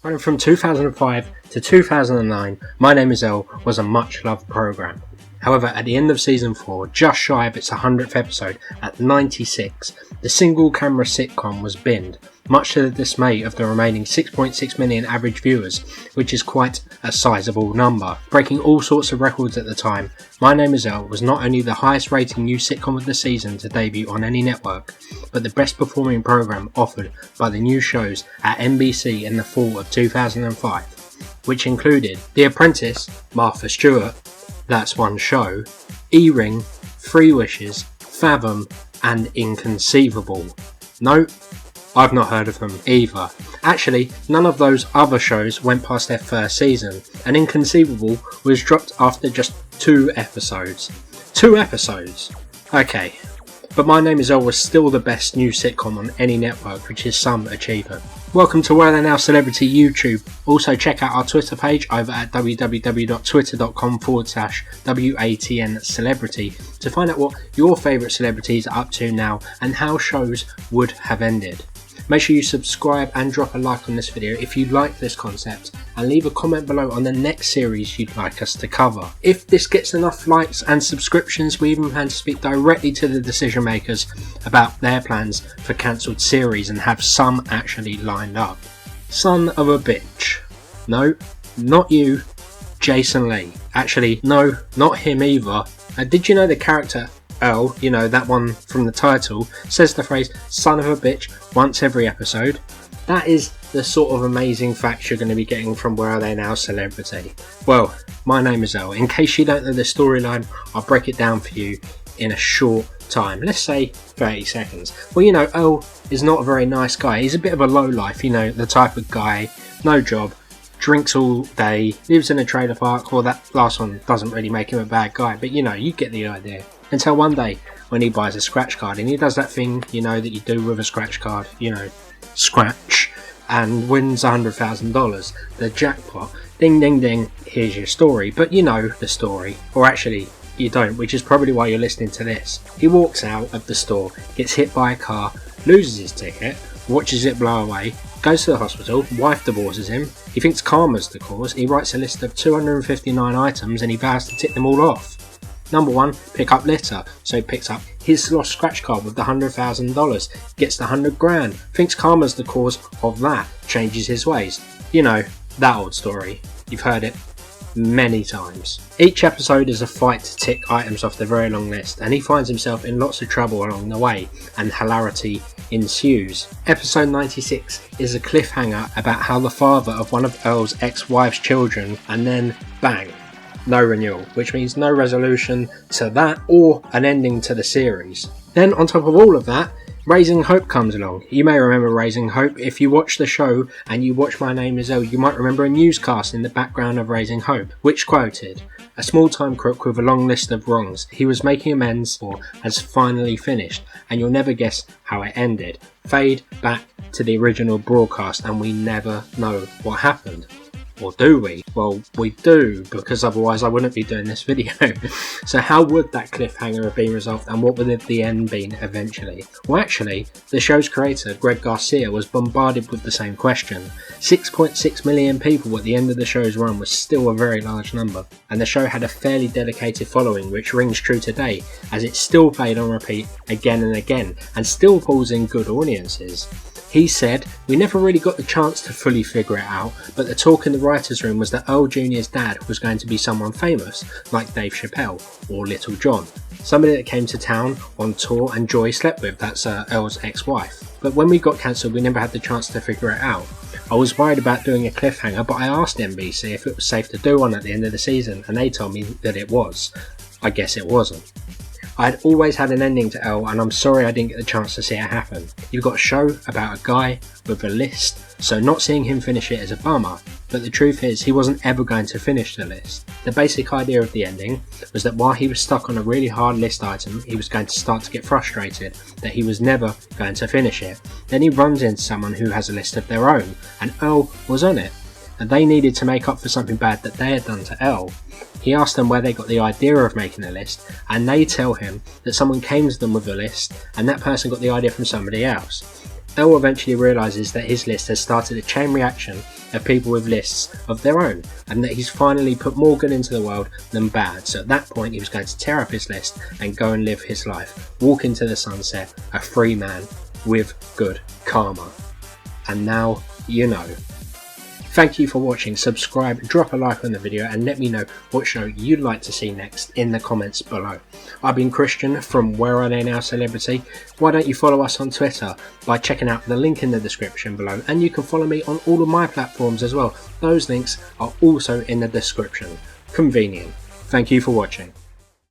Running from 2005 to 2009, My Name Is Earl was a much loved programme. However, at the end of season 4, just shy of its 100th episode, at 96, the single camera sitcom was binned, much to the dismay of the remaining 6.6 million average viewers, which is quite a sizable number. Breaking all sorts of records at the time, My Name Is Earl was not only the highest rating new sitcom of the season to debut on any network, but the best performing programme offered by the new shows at NBC in the fall of 2005, which included The Apprentice, Martha Stewart, That's One Show, E-Ring, Three Wishes, Fathom, and Inconceivable. No, I've not heard of them either. Actually, none of those other shows went past their first season, and Inconceivable was dropped after just 2 episodes. 2 episodes? Okay. But My Name Is Earl was still the best new sitcom on any network, which is some achievement. Welcome to Where They Now Celebrity YouTube. Also check out our Twitter page over at www.twitter.com/WATN Celebrity to find out what your favourite celebrities are up to now and how shows would have ended. Make sure you subscribe and drop a like on this video if you like this concept, and leave a comment below on the next series you'd like us to cover. If this gets enough likes and subscriptions, we even plan to speak directly to the decision makers about their plans for cancelled series and have some actually lined up. Son of a bitch. No, not you, Jason Lee. Actually, no, not him either. Did you know the character Earl, you know, that one from the title, says the phrase son of a bitch once every episode? That is the sort of amazing facts you're going to be getting from Where Are They Now Celebrity. Well, My Name Is Earl. In case you don't know the storyline, I'll break it down for you in a short time. Let's say 30 seconds. Well, you know, Earl is not a very nice guy. He's a bit of a lowlife, you know, the type of guy, no job, drinks all day, lives in a trailer park. Well, that last one doesn't really make him a bad guy, but you know, you get the idea. Until one day when he buys a scratch card, and he does that thing, you know, that you do with a scratch card, you know, scratch, and wins $100,000, the jackpot. Ding ding ding, here's your story. But you know the story, or actually you don't, which is probably why you're listening to this. He walks out of the store, gets hit by a car, loses his ticket, watches it blow away, goes to the hospital, wife divorces him, he thinks karma's the cause, he writes a list of 259 items and he vows to tick them all off. Number 1, pick up litter. So he picks up his lost scratch card with the $100,000, gets the 100 grand, thinks karma's the cause of that, changes his ways. You know, that old story. You've heard it many times. Each episode is a fight to tick items off the very long list, and he finds himself in lots of trouble along the way, and hilarity ensues. Episode 96 is a cliffhanger about how the father of one of Earl's ex-wife's children, and then bang, no renewal, which means no resolution to that or an ending to the series. Then on top of all of that, Raising Hope comes along. You may remember Raising Hope. If you watch the show and you watch My Name Is Earl, you might remember a newscast in the background of Raising Hope, which quoted, "A small-time crook with a long list of wrongs he was making amends for has finally finished, and you'll never guess how it ended. Fade back to the original broadcast and we never know what happened." Or do we? Well, we do, because otherwise I wouldn't be doing this video. So how would that cliffhanger have been resolved, and what would the end been eventually? Well, actually, the show's creator, Greg Garcia, was bombarded with the same question. 6.6 million people at the end of the show's run was still a very large number, and the show had a fairly dedicated following, which rings true today, as it's still played on repeat again and again, and still pulls in good audiences. He said, "We never really got the chance to fully figure it out, but the talk in the writer's room was that Earl Jr.'s dad was going to be someone famous, like Dave Chappelle or Little John. Somebody that came to town on tour and Joy slept with, that's Earl's ex-wife. But when we got cancelled, we never had the chance to figure it out. I was worried about doing a cliffhanger, but I asked NBC if it was safe to do one at the end of the season, and they told me that it was. I guess it wasn't. I had always had an ending to Earl, and I'm sorry I didn't get the chance to see it happen. You've got a show about a guy with a list, so not seeing him finish it is a bummer, but the truth is he wasn't ever going to finish the list. The basic idea of the ending was that while he was stuck on a really hard list item, he was going to start to get frustrated that he was never going to finish it. Then he runs into someone who has a list of their own, and Earl was on it, and they needed to make up for something bad that they had done to Earl. He asked them where they got the idea of making a list, and they tell him that someone came to them with a list, and that person got the idea from somebody else. Earl eventually realises that his list has started a chain reaction of people with lists of their own, and that he's finally put more good into the world than bad. So at that point he was going to tear up his list and go and live his life, walk into the sunset, a free man with good karma. And now you know. Thank you for watching. Subscribe, drop a like on the video, and let me know what show you'd like to see next in the comments below. I've been Christian from Where Are They Now Celebrity. Why don't you follow us on Twitter by checking out the link in the description below, and you can follow me on all of my platforms as well. Those links are also in the description. Convenient. Thank you for watching.